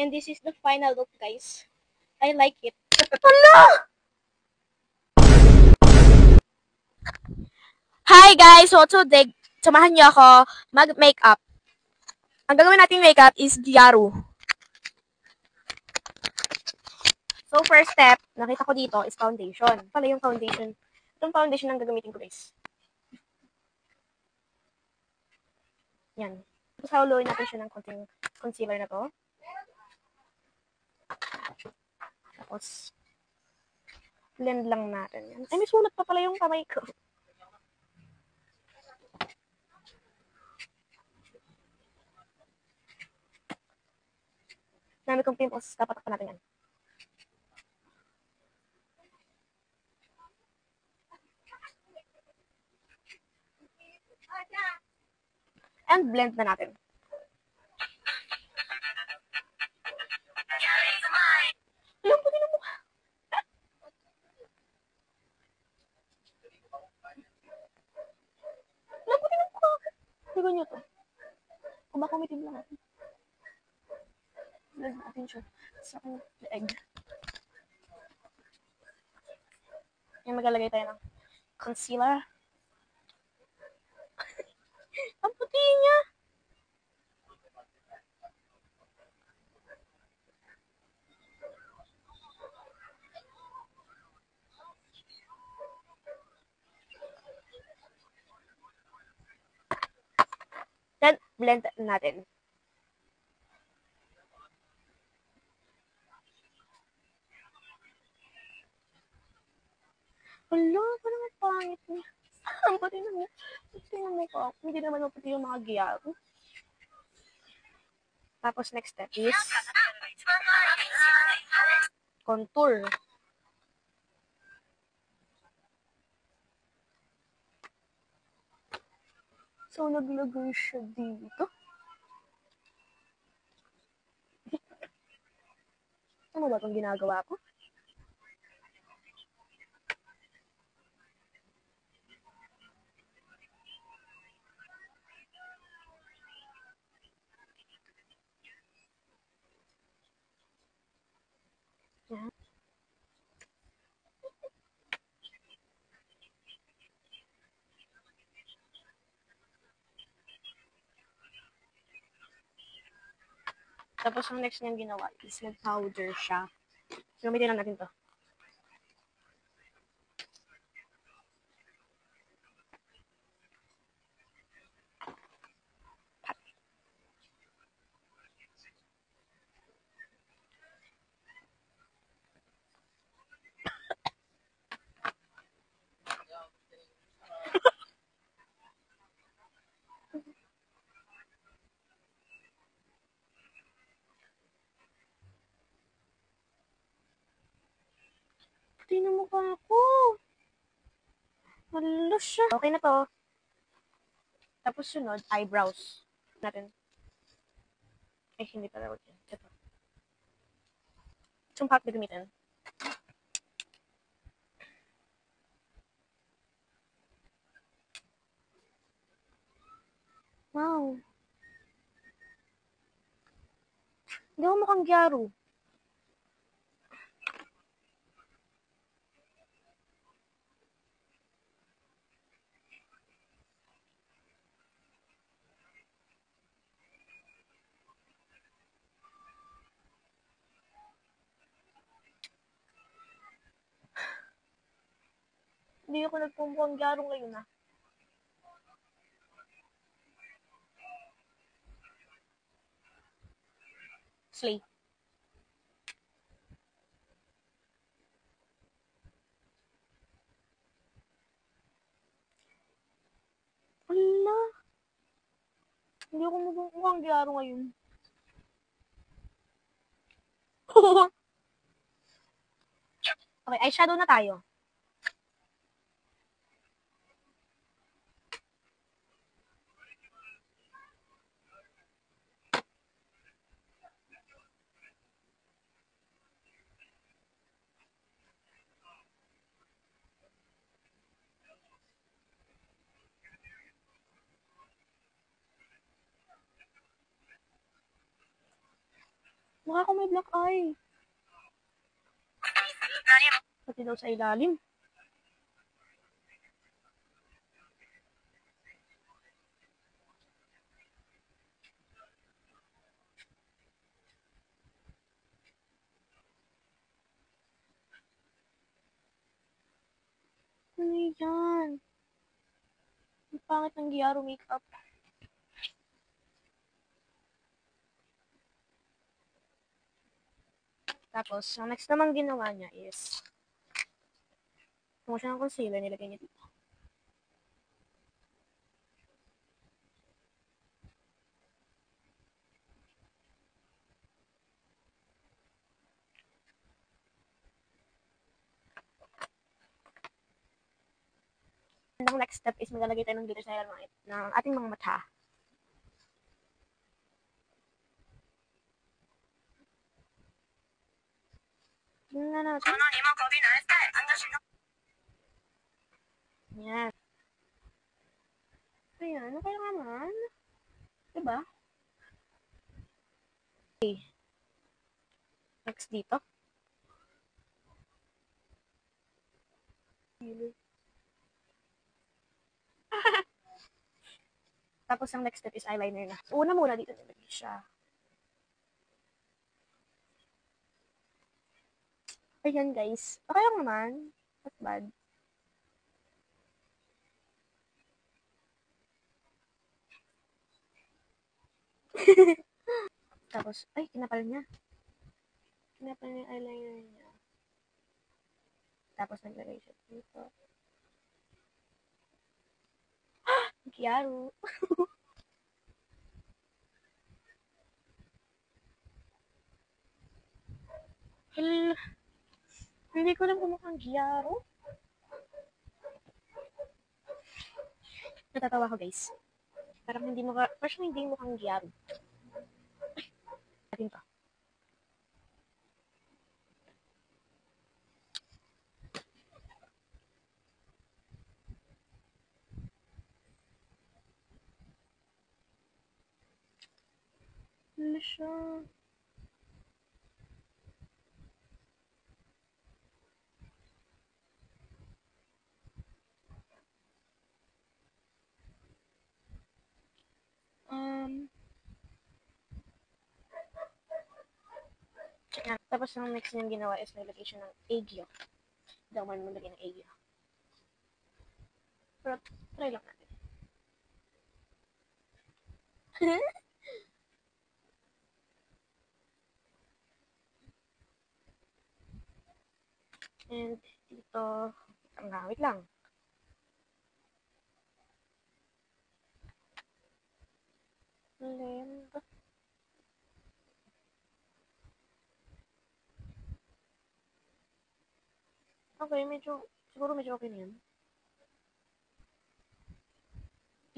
And this is the final look, guys. I like it. Hala! Hi guys! So today, samahan niyo ako mag-makeup. Ang gagawin nating makeup is Gyaru. So first step, nakita ko dito is foundation. Pala yung foundation. Itong foundation ang gagamitin ko, guys. Yan. Tapos haluin natin siya ng konting concealer na to. Tapos, blend lang natin yan. Ay, may sulat pa pala yung kamay ko. Dami kong pimples. Dapat pa natin yan. And blend na natin. Alam ko din ang mukha. Alam ko din ang mukha. Hindi nyo to. Kung baka umitim lang natin. Blend natin siya sa leeg. Yan, maglalagay tayo ng concealer. Ang puti niya. Then, blend natin. Wala, parang ang pangit niya. Ang puti na niya. Tingnan mo ko. Hindi naman maputi yung mga Gyaru. Tapos, next step is contour. So, naglagay siya dito. Ano ba itong ginagawa ko? Yan. Tapos, ang next niyang ginawa is mag-powder siya. So, gamitin lang natin to. Puti na mukha ko. Hala siya. Okay na to. Tapos sunod, eyebrows natin. Ay, hindi pala. Ito. Itong pack na gamitin. Wow. Hindi ako mukhang Gyaru. Hindi ako nagpumukhang Gyaru ngayon ah. Slay. Hala. Hindi ako mukhang Gyaru ngayon. Okay, eyeshadow na tayo. Mukha ko may black eye. Pati daw sa ilalim. Ano yan? Ang pangit ng Giaro makeup. Tapos, ang next naman ginawa niya is, kung siya ng concealer, nilagay niya dito. Ang next step is maglalagay tayo ng glitter sa ng ating mga mata. Tingnan natin. Yan. Ayan, okay naman. Diba? Okay. Next dito. Tapos ang next step is eyeliner na. So, una muna dito nilagay siya. Ayan guys. Okay lang naman. Not bad. Tapos, ay, kinapal niya. Kinapal niya yung eyeliner niya. Tapos naglagay siya dito. Kiaro. Hindi ko lang kumukhang Giaro. Natatawa ko guys. Parang hindi mukhang Giaro. Natin to. Ano siya? Tapos ang next niyang ginawa is nilagay siya ng Aegyo. Hindi ako man maglagay ng Aegyo. Pero try lang natin. And dito, wait lang. Blend. Okay, siguro medyo okay na yun.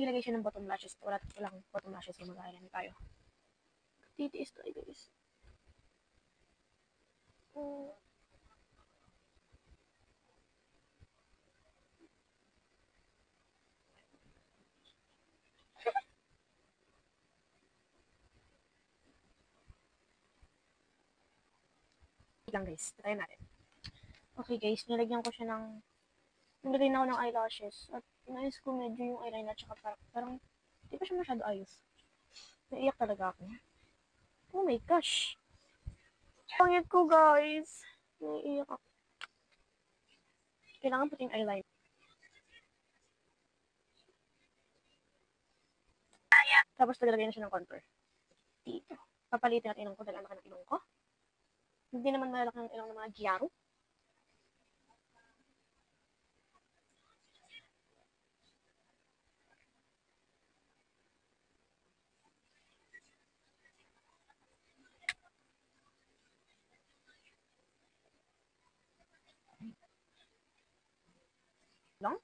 Ilagay siya ng bottom lashes. Walang bottom lashes kung mag-eyeliner tayo. Titiis tayo guys. Lang guys, try natin. Okay guys, nilagyan ko siya ng nilagay na ako ng eyelashes at inayos ko medyo yung eyeliner at saka parang hindi pa siya masyado ayos. Naiyak talaga ako. Oh my gosh. Pangit ko guys. Naiiyak ako. Kailangan puting eyeliner. Tapos naglagay na siya ng contour. Dito. Papalitin natin ilong ko dahil ang laki ng ilong ko. Hindi naman malaki ng ilong ng mga Giaro. Long.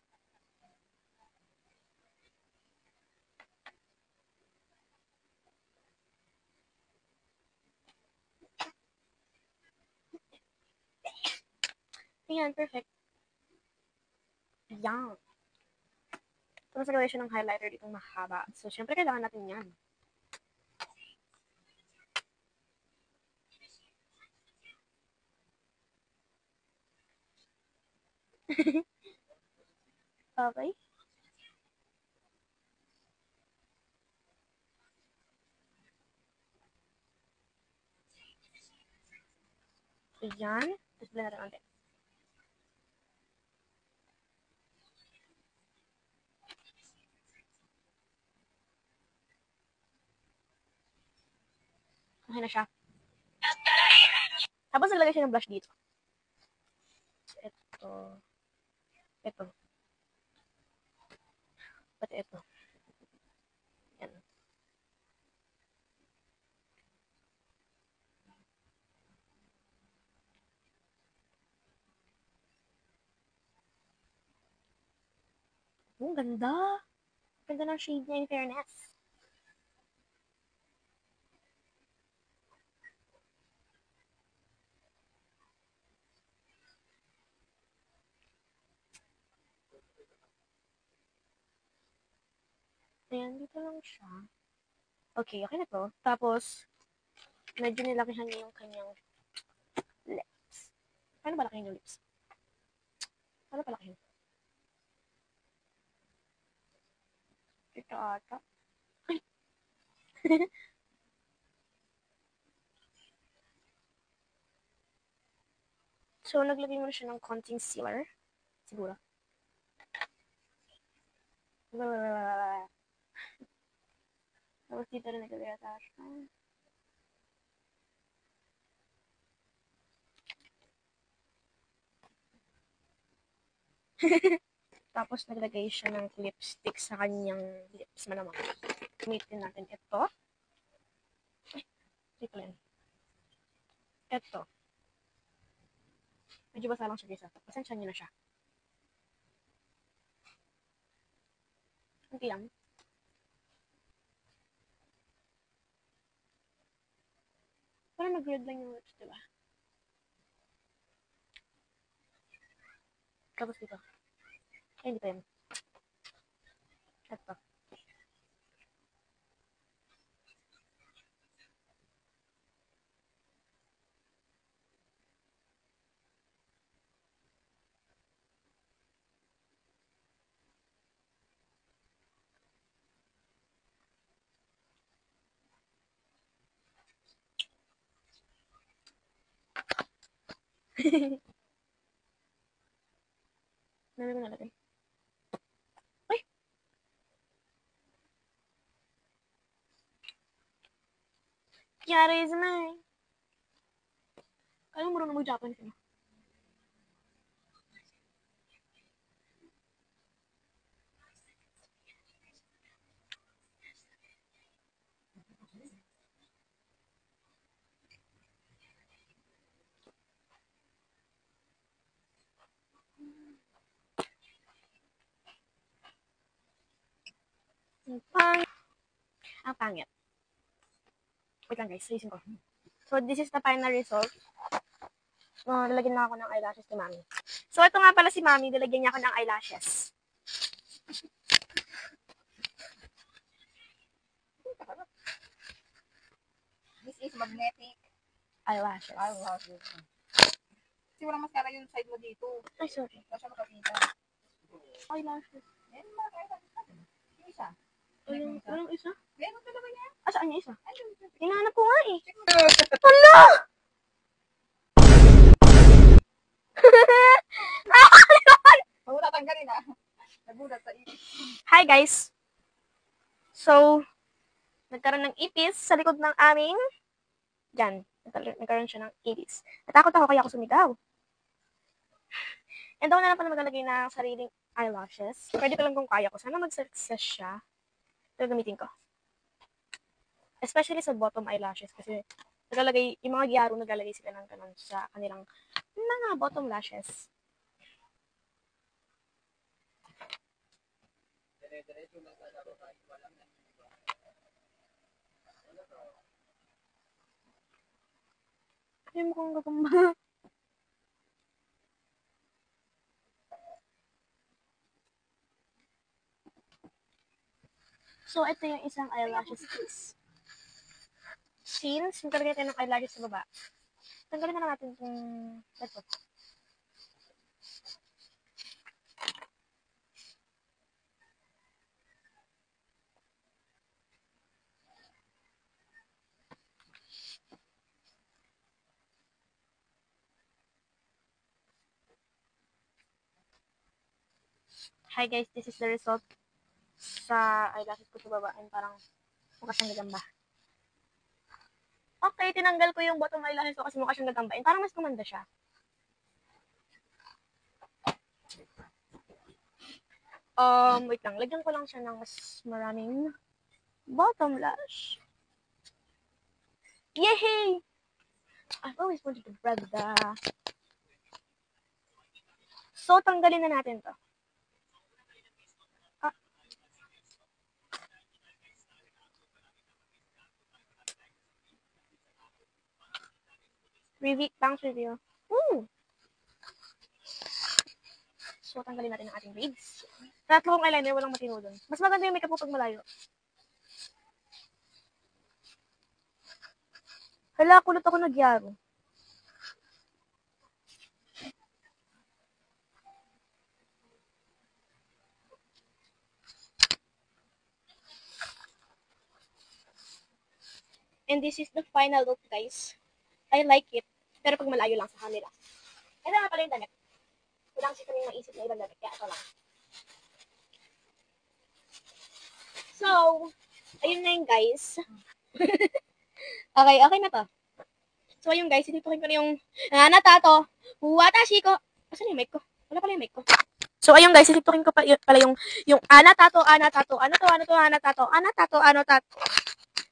Ayan, perfect. Yan. Tapos nagawin siya ng highlighter ditong mahaba. So, syempre kailangan natin yan. Okay. So, yan. Tapos blend natin ulit. Okay na siya. Tapos naglagay siya ng blush dito. So, ito. Pati ito. Yan. Oh, ganda. Ganda ng shade niya in fairness. Ayan, dito lang siya. Okay, okay na to. Tapos, medyo nilakihan niya yung kanyang lips. Paano ba lakihin yung lips? Paano pa lakihin? Ito ata. Ay! So, naglagay mo na siya ng konting sealer. Siguro. Tapos dito rin naglagay ata siya. Tapos naglagay siya ng lipstick sa kanyang lips malamang. Gamitin natin ito. Ay, trickle. Ito. Medyo basa lang siya guys. Pasensya niyo na siya. Kunti lang. Parang nag-red lang yung lips, diba? Tapos dito. Ay, hindi pa yan. Ito. Dami ko nalagay. Ay! Yari is mine. Kaya mo marunong mag-Japanese eh. Ang pangit. Wait lang guys, ayusin ko. So, this is the final result. Nalagyan na ako ng eyelashes ni Mami. So, ito nga pala si Mami, nilagyan niya ako ng eyelashes. This is magnetic Eyelashes. eyelashes. Kasi walang mascara yung side mo dito. Ay, sorry. Basta makakita. Eyelashes. Yan, mga eyelashes. Yung isa. Walang isa? Meron dalawa yan. Ah, saan yung isa? Ayun. Hinahanap ko nga eh. Check mo. Hala! Huwag mo tatanggalin ah. Nagulat sa ipis. Hi guys! So, nagkaroon ng ipis sa likod ng aming dyan. Nagkaroon siya ng ipis. Natakot ako kaya ako sumigaw. And daw na lang pala maglalagay ng sariling eyelashes. Pwede ko lang kung kaya ko. Sana mag-success siya. Ito gamitin ko. Especially sa bottom eyelashes kasi naglalagay, yung mga giyaro naglalagay sila ng ganun sa kanilang mga bottom lashes. Ay, mukhang gagamba. So, ito yung isang eyelashes piece. Since maglalagay tayo ng eyelashes sa baba, tanggalin na natin itong ito. Hi guys, this is the result sa eyelashes ko sa baba. And parang mukha siyang gagamba. Okay, tinanggal ko yung bottom eyelashes ko kasi mukha siyang gagamba. And parang mas kumanda siya. Wait lang. Lagyan ko lang siya ng mas maraming bottom lash. Yay! I've always wanted to brag the... So, tanggalin na natin to. Bangs review. Woo! So, tanggalin natin ang ating braids. Tatlo kong eyeliner, walang matino dun. Mas maganda yung makeup mo pag malayo. Hala, kulot ako nagyaro. And this is the final look, guys. I like it. Pero pag malayo lang sa camera. Ito nga pala yung damit. Wala kasi kaming maisip na ibang damit. Kaya ito lang. So, ayun na yun, guys. Okay na to. So, ayun, guys. Itutukin ko na yung natato. Watashi ko. Asan yung mic ko? Wala pala yung mic ko. So, ayun, guys. Itutukin ko pala yung anatato.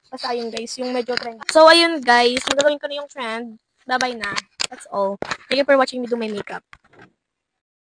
Basta ayun, guys. Yung medyo trend. So, ayun, guys. Magagawin ko na yung trend. Bye-bye na. That's all. Thank you for watching me do my makeup.